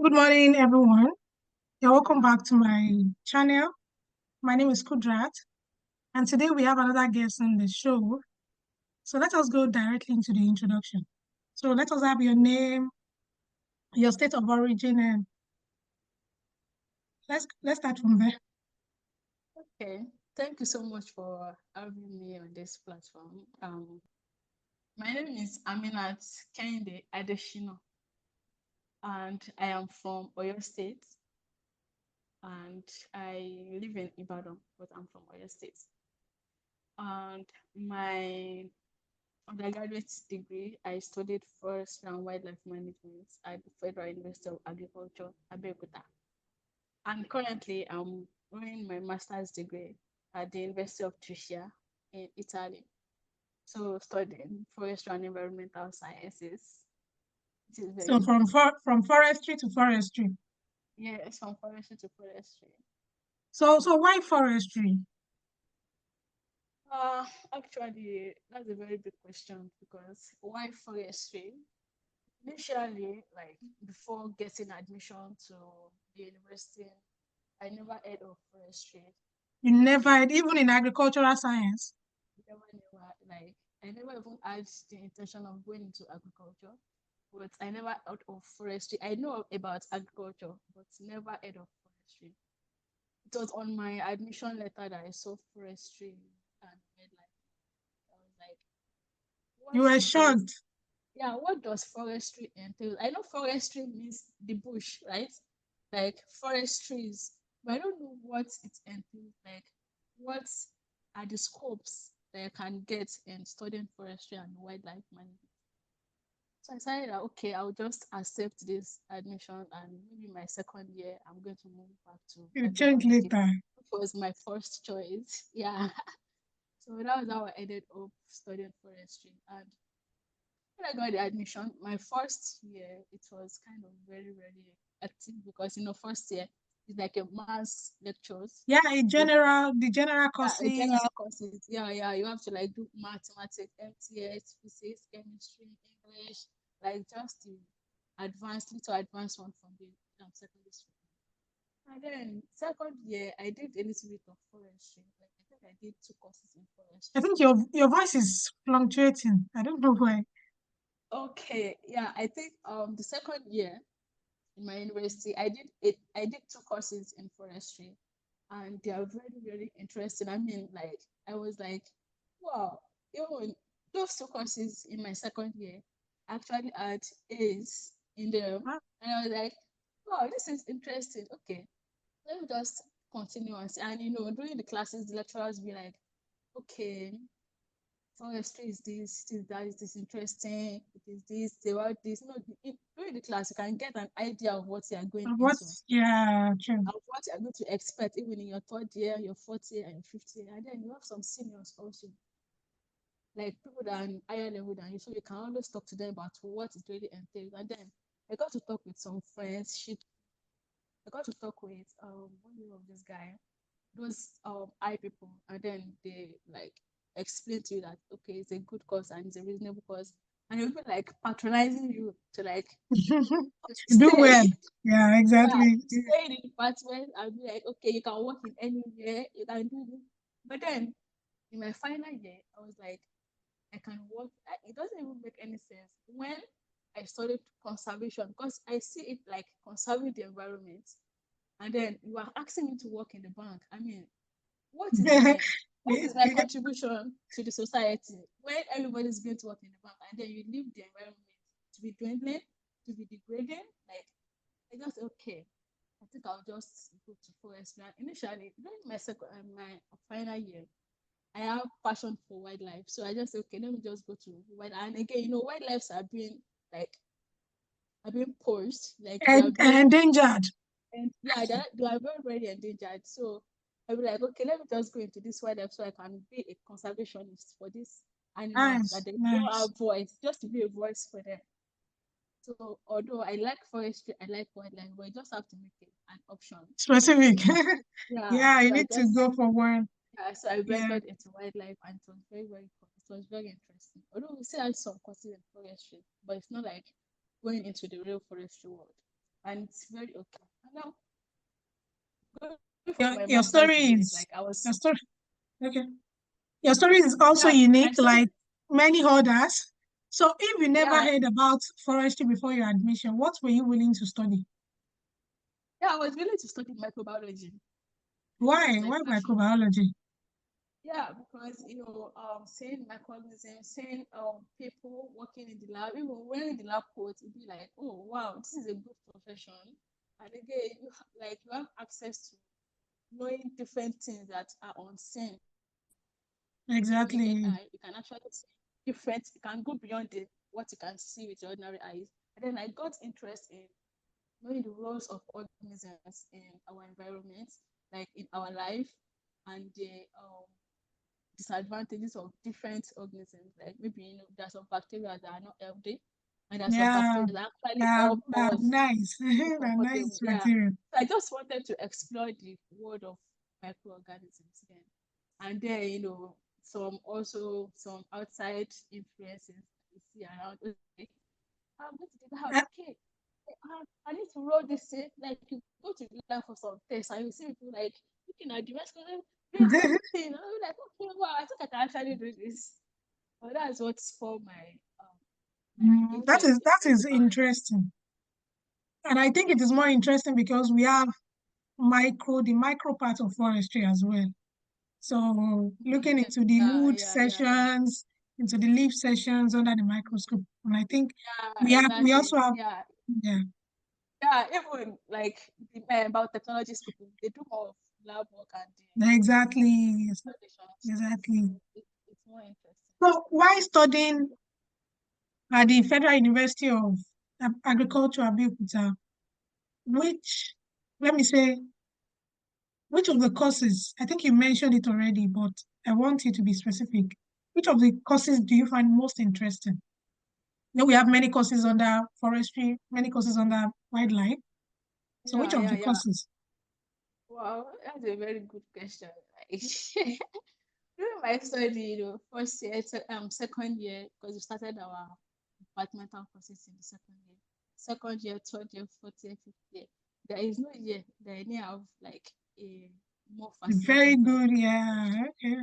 Good morning, everyone. You're welcome back to my channel. My name is Kudrat, and today we have another guest on the show. So let us go directly into the introduction. So let us have your name, your state of origin, and let's start from there. Okay, thank you so much for having me on this platform. My name is Aminat Kende Adeshino, and I am from Oyo State, and I live in Ibadan, but I'm from Oyo State. And my undergraduate degree, I studied Forestry and Wildlife Management at the Federal University of Agriculture, Abeokuta. And currently, I'm doing my master's degree at the University of Tricia in Italy. So studying forestry and environmental sciences. It is So very from forestry to forestry. yes, from forestry to forestry. So why forestry? Uh Actually that's a very big question because why forestry? Initially, like before getting admission to the university, I never heard of forestry. You never had, even in agricultural science. Never like I never even had the intention of going into agriculture, but I never heard of forestry. I know about agriculture, but never heard of forestry. It was on my admission letter that I saw forestry and wildlife. I was like, You what were does shocked. yeah, what does forestry entail? I know forestry means the bush, right? Like forest trees, but I don't know what it entails. Like, what are the scopes that I can get in studying forestry and wildlife management? So I decided that okay, I'll just accept this admission, and maybe my second year, I'm going to move back to You changed microbiology, later. which was my first choice. Yeah. So that was how I ended up studying forestry. And when I got the admission, my first year, it was kind of very, very active because, first year is like a mass lectures. Yeah, With the general courses. general courses. Yeah, yeah. You have to like do mathematics, MTS, physics, chemistry, English, like just the advanced, little advanced one from the secondary school. And then second year, I did a little bit of forestry. Like I think I did two courses in I forestry. think your voice is fluctuating. I don't know why. Okay, yeah, I think the second year in my university, I did two courses in forestry, and they are very, very interesting. I mean, like I was like, wow, even those two courses in my second year actually had A's in them. Ah, And I was like, wow, this is interesting. Okay, let me just continue on. And during the classes, the lecturers be like, okay, forestry is this, it is that, it is interesting, it is this, they want this. During the class, you can get an idea of what you are going into, yeah, true. of what you are going to expect, even in your third year, your fourth year, and your fifth year. And then you have some seniors also, like people that are in higher level than you, so you can always talk to them about what it really entails. And then I got to talk with some friends. I got to talk with one name of this guy, those high people, and then they like explain to you that okay, it's a good cause and it's a reasonable cause, and they'll be like patronizing you to like Do stay. well. Yeah, Yeah, exactly. stay in the department and be like, okay, you can work in anywhere, you can do this. But then in my final year, I was like, I can work. It doesn't even make any sense when I studied conservation because I see it like conserving the environment, and then you are asking me to work in the bank. I mean, what is my what is my contribution to the society when everybody's going to work in the bank and then you leave the environment to be dwindling, to be degrading? Like I just okay. I think I'll just go to forestry. And initially, during my final year, I have passion for wildlife, so I just say, okay, let me just go to wild. And again, wildlife like are being poached, like they are And being endangered. and yeah, they are very, very endangered. So I'll be like, okay, let me just go into this wildlife so I can be a conservationist for these animals that Nice, they don't nice. have voice, just to be a voice for them. So although I like forestry, I like wildlife, but I just have to make it an option. Specific. So yeah, Yeah, you so I need to just go for one. so I Yeah. ventured into wildlife and it was very, very cool. It was very interesting. Although we still had some courses in forestry, but it's not like going into the real forestry world. and it's very okay. And now going for Your my your master's story degree, is like I was, your story. Okay. Your story is also yeah, my unique, story, like many others. So, if you never yeah, heard about forestry before your admission, what were you willing to study? yeah, I was willing to study microbiology. It was Why? my Why passion. microbiology? Yeah, because seeing microorganisms, seeing people working in the lab, even wearing the lab coat, it'd be like, oh wow, this is a good profession. And again, you have access to knowing different things that are unseen with the naked Exactly. eye. You can actually see different. You can go beyond what you can see with your ordinary eyes. And then I got interest in knowing the roles of organisms in our environment, like in our life, and the disadvantages of different organisms. Like maybe there's some bacteria that are not healthy, and there's some Yeah, bacteria that actually help us nice. be That comfortable. nice Yeah. material. So I just wanted to explore the world of microorganisms then. And then, some outside influences you see around. Okay, I'm going to do that. Uh, Okay, I need to roll this in. Like you go to the lab for some tests and you see people like looking at the rest of them doing everything. And I'm like, okay, wow, I think I can actually do this. But that's what spawned my That interest is in that is microbiology. interesting, and I think it is more interesting because we have the micro part of forestry as well. So looking Yeah, into the wood yeah, yeah, yeah. sessions, into the leaf sessions under the microscope, and I think Yeah, we also exactly. have, Yeah. yeah, Yeah, even like the biotechnologies people, they do more of lab work and exactly, observation. So exactly. it's more interesting. So why studying at the Federal University of Agriculture, Abeokuta, which, let me say, which of the courses, I think you mentioned it already, but I want you to be specific. Which of the courses do you find most interesting? You know, we have many courses under forestry, many courses under wildlife. So which Yeah, of yeah, the yeah. courses? Wow, that's a very good question. Like, during my study, first year, second year, because we started our departmental courses in the second year, third year, fourth year, fifth year. There is no year that any have like a more Very fascinating than good, yeah. forestry, Okay.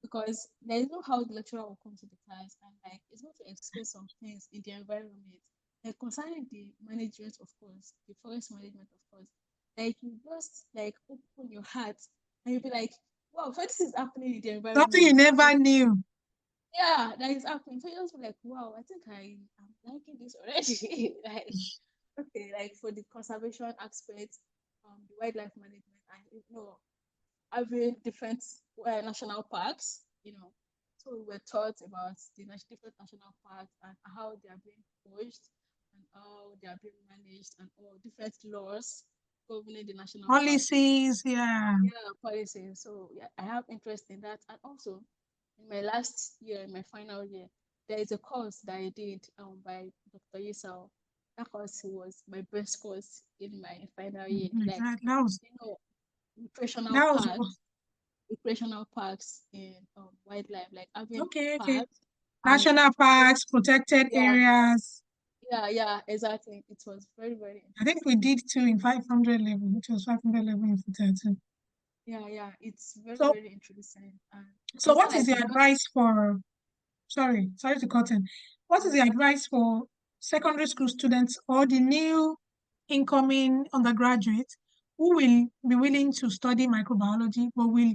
because there is no how the lecturer will come to the class and like it's going to explain some things in the environment. Like concerning the management, of course, the forest management, of course. Like you just like open your heart and you'll be like, wow, so this is happening in the Something you environment. never knew. Yeah, that is happening. So you just be like, wow, I think I am liking this already. Like, okay, like for the conservation aspect, the wildlife management, and having different national parks, So we were taught about the different national parks and how they are being pushed and how they are being managed and all different laws governing the national parks. Policies, yeah. Yeah, policies. So yeah, I have interest in that. And also in my last year, in my final year, there is a course that I did by Dr. Yisao. That course was my best course in my final year. Like, Exactly. you know, recreational That was parks recreational parks in wildlife, like having okay, okay. parks and National having, parks, protected yeah, areas. yeah, exactly. It was very, very I think we interesting. did two in 500 level, which was 500 level in Futa. Yeah, yeah, it's very, So, very interesting. And so it's not what is like the you just, advice for, sorry to cut in. What is the advice for secondary school students or the new incoming undergraduates who will be willing to study microbiology but will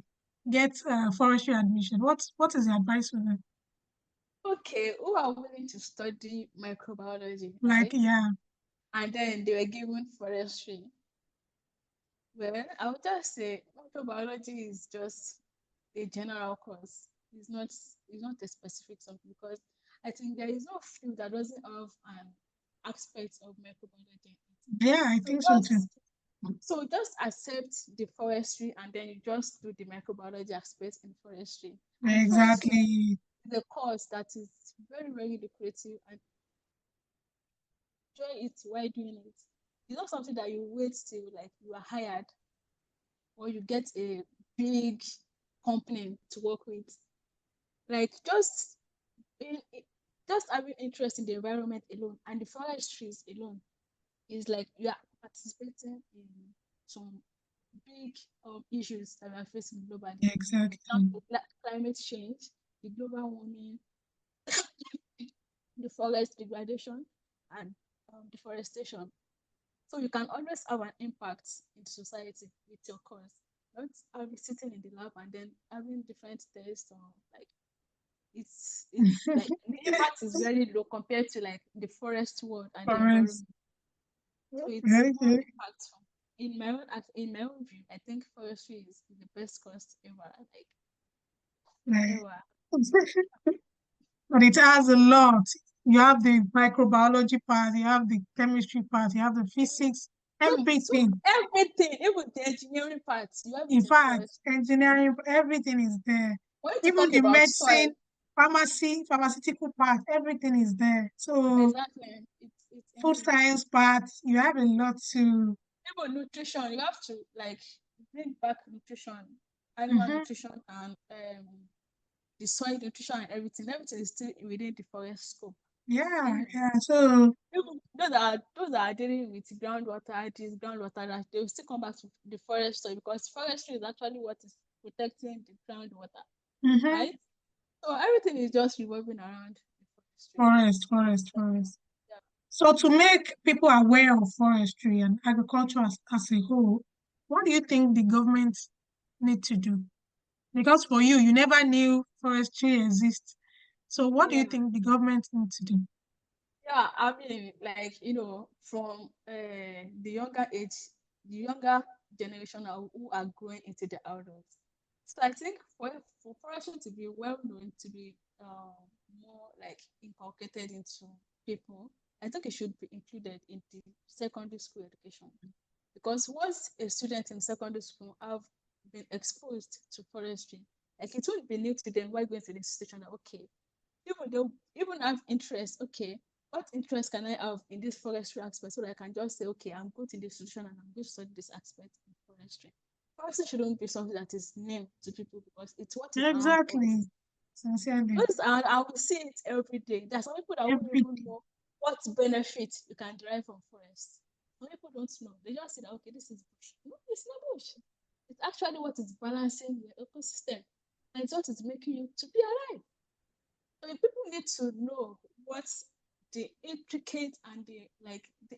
get forestry admission? What is the advice for them? okay, who are willing to study microbiology, Like, right? yeah, And then they were given forestry. Well, I would just say microbiology is just a general course. It's not a specific something because I think there is no field that doesn't have an aspect of microbiology in it. yeah, I So think so too. just accept the forestry and then you just do the microbiology aspect in forestry. And forestry Exactly. is a course that is very, very lucrative and enjoy it while doing it. It's not something that you wait till like you are hired or you get a big company to work with. Like being, just having interest in the environment alone and the forestries alone is like you are participating in some big issues that we are facing globally. For Exactly. example, climate change, the global warming, the forest degradation, and deforestation. So you can always have an impact in society with your cause. Not having sitting in the lab and then having different tests or like it's like the impact is very low compared to like the forest world and the Forest. environment. So it's Very more good. impactful. In my own view, I think forestry is the best course ever, like Like, ever. but it has a lot. You have the microbiology part, you have the chemistry part, you have the physics, So everything. everything, even the engineering parts, you have In it in fact, forest. engineering, everything is there. When to Even talk the about soil, medicine, pharmacy, pharmaceutical part, everything is there. So exactly, it's food immense. science part, you have a lot to. Even nutrition, you have to like bring back nutrition, animal Mhm. nutrition, and the soil nutrition and everything. Everything is still within the forest scope. Yeah, Even yeah. So even those that are dealing with groundwater, this groundwater, that they will still come back to the forest soil because forestry is actually what is protecting the groundwater, mhm. right? So everything is just revolving around the forestry. Forest, forest, forest. Yeah. So to make people aware of forestry and agriculture as a whole, what do you think the government need to do? Because for you, you never knew forestry exists. So what do you Yeah. think the government need to do? Yeah, I mean, like, from the younger generation who are growing into the adults. So I think for forestry to be well known, to be more like inculcated into people, I think it should be included in the secondary school education. Because once a student in secondary school have been exposed to forestry, like it won't be new to them while going to the institution that okay, they'll even have interest. Okay, what interest can I have in this forestry aspect so that I can just say, okay, I'm going to the institution and I'm going to study this aspect in forestry. Forestry shouldn't be something that is named to people because it's what is around us. Exactly. Sincerely. Because I will see it every day. There's some people that won't even Everything. know what benefit you can derive from forest. Some people don't know. They just say that okay, this is bush. No, it's not bush. It's actually what is balancing your ecosystem. And it's what is making you to be alive. So people need to know what's the intricate and the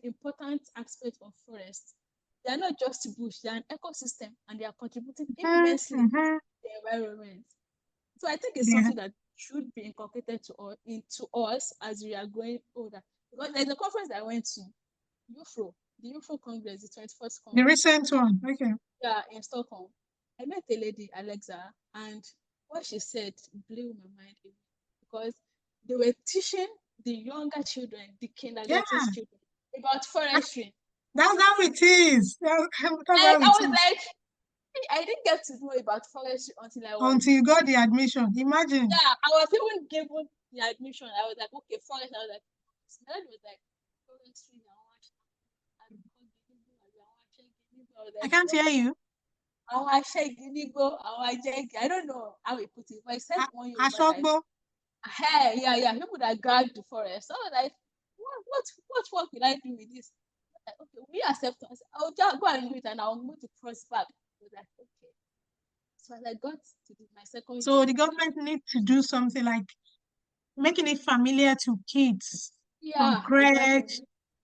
important aspect of forests. They are not just bush, they are an ecosystem and they are contributing Mhm, immensely mhm. to the environment. So I think it's Yeah. something that should be inculcated into us as we are growing older. Because there's a conference that I went to, UFRO, the UFRO Congress, the 21st The Congress, recent one. Okay. yeah, in Stockholm. I met a lady, Alexa, and what she said blew my mind away because they were teaching the younger children, the Yeah. kindergarten children, about that- forestry. That's how it is. That's Like how I it was is. like, I didn't get to know about forestry until I was, Until you got the admission. Imagine. yeah, I was even given the admission. I was like, okay, forest. I was like, my dad was like, forestry. I was I like, can't hear okay. you. Àwọn aṣẹ́ginigbó, àwọn ajẹ́gi. I don't know how he put it, but he said one Yoruba that, Ashogbo. hey, yeah, yeah, people that guard the forest. So I was like, what work will I do with this? Like, okay, we accept us. I'll just go and do it and I'll move to cross back. I was like, okay. So as I got to my second So year, the government need to do something like making it familiar to kids from yeah, exactly. crèche,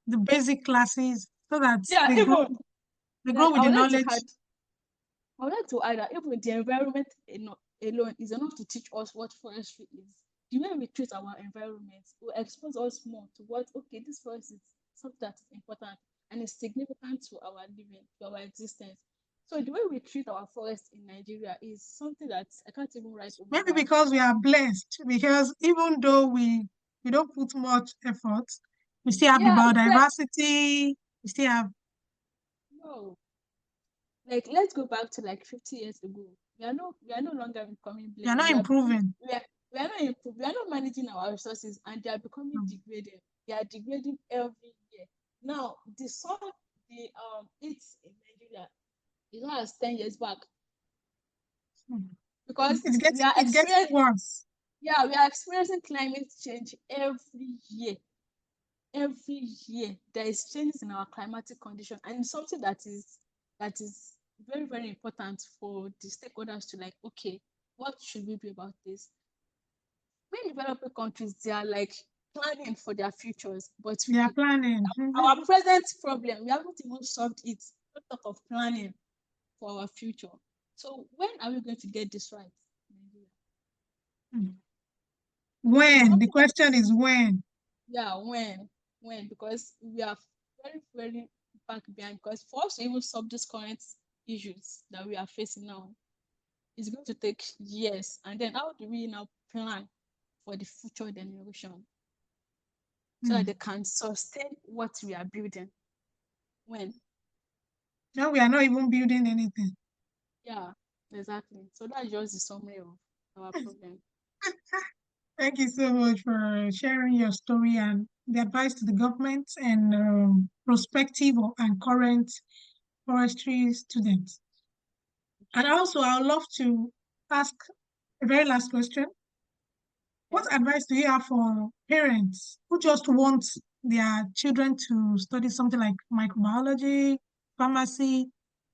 the basic classes, so that Yeah, even they grow like with the knowledge. I would like to add that even the environment alone is enough to teach us what forestry is. The way we treat our environment will expose us more to what, okay, this forest is something that is important and is significant to our living, to our existence. So the way we treat our forest in Nigeria is something that I can't even write home Maybe about. because we are blessed, because even though we don't put much effort, we still have the Yeah, it's like, biodiversity, we still have no, like let's go back to like 50 years ago. We are no longer becoming we are blessed. not We are becoming improving. we are not improving, we are not managing our resources and they are becoming Mm. degraded. They are degrading every year. Now the sun, the heat in Nigeria is not as 10 years back Mm. because we are It's getting experiencing, worse. yeah, we are experiencing climate change every year. every year there is changes in our climatic condition, and it's something that is very, very important for the stakeholders to like, okay, what should we do about this? Many developing countries, they are like planning for their futures, but They are planning. our present problem, we haven't even solved it. Not talk of planning for our future. So when are we going to get this right? It's When? The something that, question is when. yeah, when, because we are very, very back behind. Because for us to even solve these current issues that we are facing now, it's going to take years. And then how do we now plan for the future generation so that they can sustain what we are building? When? No, we are not even building anything. Yeah, exactly. So that's just the summary of our problem. Thank you so much for sharing your story and the advice to the government and prospective and current forestry students. And also, I would love to ask a very last question. Okay. What advice do you have for parents who just want their children to study something like microbiology, pharmacy?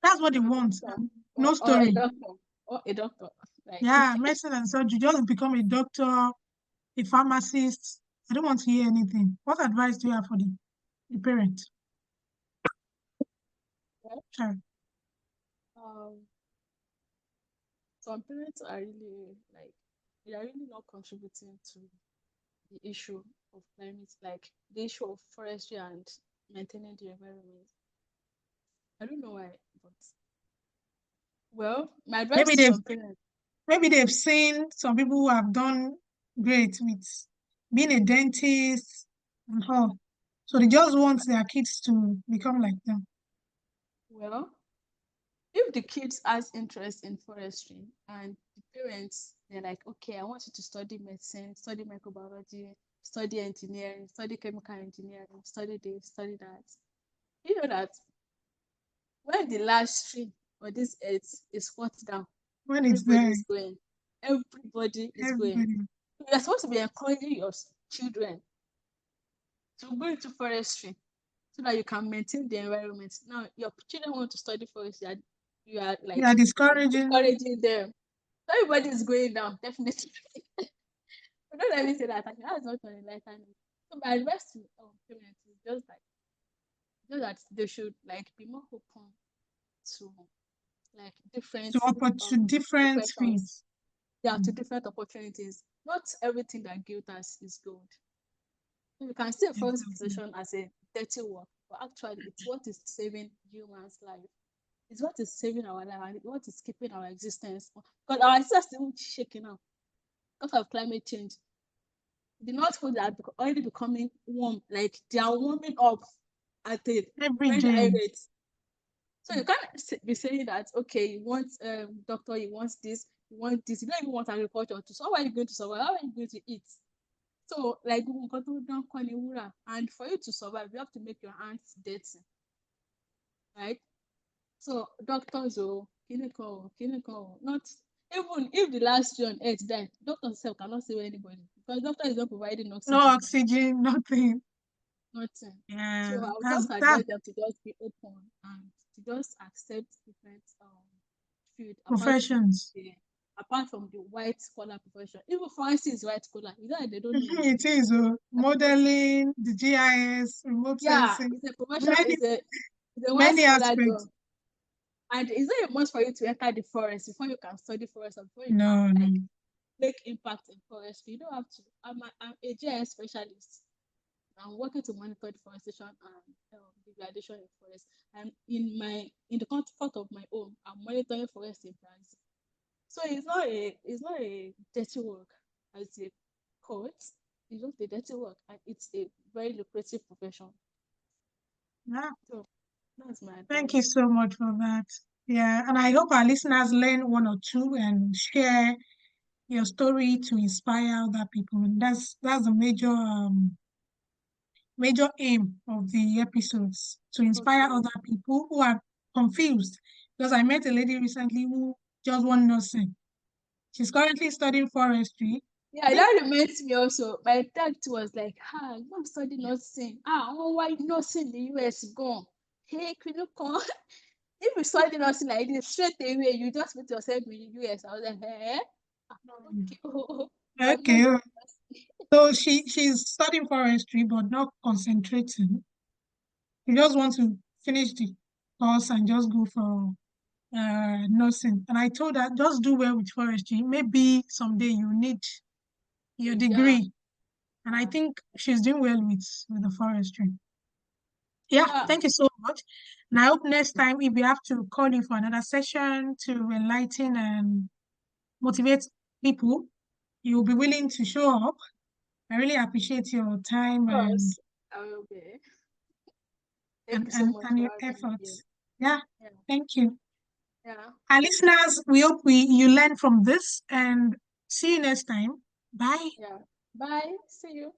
That's what they Or a want. doctor. And no Or a story. doctor. Or a doctor. Like, Yeah, medicine and surgery. Just become a doctor, a pharmacist. I don't want to hear anything. What advice do you have for the parent? well, Sorry. um, some parents are really like, they are really not contributing to the issue of climate, like the issue of forestry and maintaining the environment. I don't know why, but well, my advice Maybe to they've some parents, maybe they've seen some people who have done great with being a dentist and all. So they just want their kids to become like them. well, if the kids has interest in forestry and the parents, they're like, okay, I want you to study medicine, study microbiology, study engineering, study chemical engineering, study this, study that. You know that when the last tree on this earth is cut down, When it's everybody there, is going. Everybody is going. everybody. You're supposed to be encouraging your children to go into forestry so that you can maintain the environment. Now, your children want to study forestry, and you are They like are discouraging. discouraging them. So everybody is going down, definitely. But don't let me say that. I think that's not on a lighter note. So my advice to parents is just that they should like be more open to like different To different professions. things. Yeah, to Mm, different opportunities. Not everything that guilt us is gold. You can see a forest exactly. profession as a dirty work, but actually it's what is saving humans' life. It's what is saving our life and what is keeping our existence. Because our existence is even shaking now because of climate change. The North Pole are already becoming warm, like they are warming up at a Every very high day. rate. So you can't be saying that okay, you want doctor, you want this, you want this, you don't even want agriculture to. So how are you going to survive? How are you going to eat? So like don't call it and for you to survive, you have to make your hands dirty, right? So doctors clinical, not even if the last tree on earth die, doctors self cannot save anybody because doctor is not providing No oxygen. oxygen, nothing. Nothing. Yeah, So I would that's just that advise them to just be open and to just accept different field professions. the apart from the white collar profession. Even pharmacy is white collar. You know they don't know It anything. is But modeling, the GIS, remote yeah, sensing, it's a profession, many it's a white many collar aspects. job. And it's not a must for you to enter the forest before you can study forest or before you can No, like no. make impact in forestry. You don't have to. I'm a GIS specialist. I'm working to monitor deforestation and degradation in forest. And in the comfort of my home, I'm monitoring forest in Brazil. So it's not a dirty work as a court. It's just a dirty work, and it's a very lucrative profession. Yeah. So that's my Thank you advice. so much for that. Yeah, and I hope our listeners learn one or two and share your story to inspire other people. And that's the major aim of the episodes to inspire Okay. other people who are confused. Because I met a lady recently who just want nursing. She's currently studying forestry, Yeah, that reminds me also. My dad was like, "Ah, you want to study nursing? Ah, oh, why nursing in the US gone? Hey, can you come? If you study nursing like this, straight away, you just put yourself in the US." I was like, "Eh? Ah, okay, oh, but I'm not Okay. doing nursing." So she's studying forestry but not concentrating. She just wants to finish the course and just go for nursing. And I told her, just do well with forestry. Maybe someday you need your Yeah, degree. And I yeah, think she's doing well with the forestry. Yeah, yeah, thank you so much. And I hope next time if we have to call you for another session to enlighten and motivate people, you'll be willing to show up. I really appreciate your of time course. I will be. Thank you so much and for your having me here. efforts. Yeah, Yeah, thank you. yeah, Our listeners, we hope you learn from this and see you next time. Bye. yeah. Bye. See you.